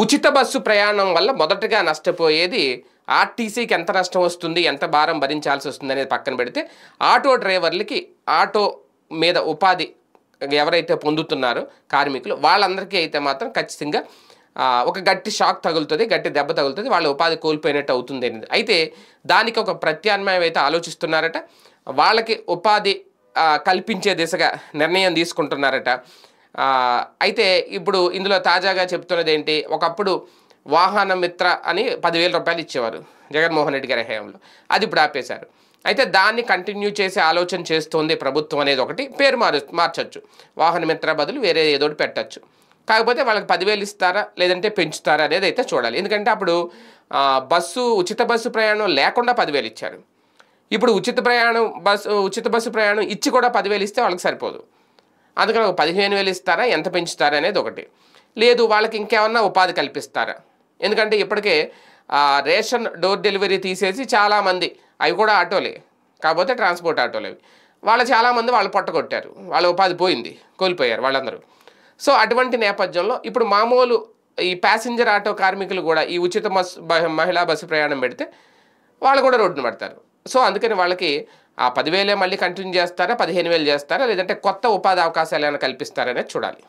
ఉచిత బస్సు ప్రయాణం వల్ల మొదటగా నష్టపోయేది ఆర్టీసీకి ఎంత నష్టం వస్తుంది, ఎంత భారం భరించాల్సి వస్తుంది అనేది పక్కన పెడితే ఆటో డ్రైవర్లకి ఆటో మీద ఉపాధి ఎవరైతే పొందుతున్నారో కార్మికులు వాళ్ళందరికీ అయితే మాత్రం ఖచ్చితంగా ఒక గట్టి షాక్ తగులుతుంది, గట్టి దెబ్బ తగులుతుంది, వాళ్ళ ఉపాధి కోల్పోయినట్టు అవుతుంది అనేది. అయితే దానికి ఒక ప్రత్యామ్నాయం అయితే ఆలోచిస్తున్నారట. వాళ్ళకి ఉపాధి కల్పించే దిశగా నిర్ణయం తీసుకుంటున్నారట. అయితే ఇప్పుడు ఇందులో తాజాగా చెప్తున్నది ఏంటి, ఒకప్పుడు వాహన మిత్ర అని 10,000 రూపాయలు ఇచ్చేవారు జగన్మోహన్ రెడ్డి గారి హయాంలో, అది ఇప్పుడు ఆపేశారు. అయితే దాన్ని కంటిన్యూ చేసే ఆలోచన చేస్తోంది ప్రభుత్వం అనేది ఒకటి. పేరు మార్చచ్చు, వాహన మిత్ర బదులు వేరే ఏదో పెట్టచ్చు. కాకపోతే వాళ్ళకి 10,000 ఇస్తారా లేదంటే పెంచుతారా అనేది అయితే చూడాలి. ఎందుకంటే అప్పుడు ఉచిత బస్సు ప్రయాణం లేకుండా 10,000 ఇచ్చారు. ఇప్పుడు ఉచిత బస్సు ప్రయాణం ఇచ్చి కూడా 10,000 ఇస్తే వాళ్ళకి సరిపోదు. అందుకని ఒక 15,000 ఇస్తారా, ఎంత పెంచుతారా అనేది ఒకటి. లేదు వాళ్ళకి ఇంకేమన్నా ఉపాధి కల్పిస్తారా, ఎందుకంటే ఇప్పటికే రేషన్ డోర్ డెలివరీ తీసేసి చాలామంది, అవి కూడా ఆటోలే కాకపోతే ట్రాన్స్పోర్ట్ ఆటోలు, అవి చాలామంది వాళ్ళు పొట్టగొట్టారు, వాళ్ళ ఉపాధి కోల్పోయారు వాళ్ళందరూ. సో అటువంటి నేపథ్యంలో ఇప్పుడు మామూలు ఈ ప్యాసింజర్ ఆటో కార్మికులు కూడా ఈ ఉచిత మహిళా బస్సు ప్రయాణం పెడితే వాళ్ళు కూడా రోడ్డున పడతారు. సో అందుకని వాళ్ళకి 10,000 మళ్ళీ కంటిన్యూ చేస్తారా, 15,000 చేస్తారా, లేదంటే కొత్త ఉపాధి అవకాశాలు ఏమైనా కల్పిస్తారనేది చూడాలి.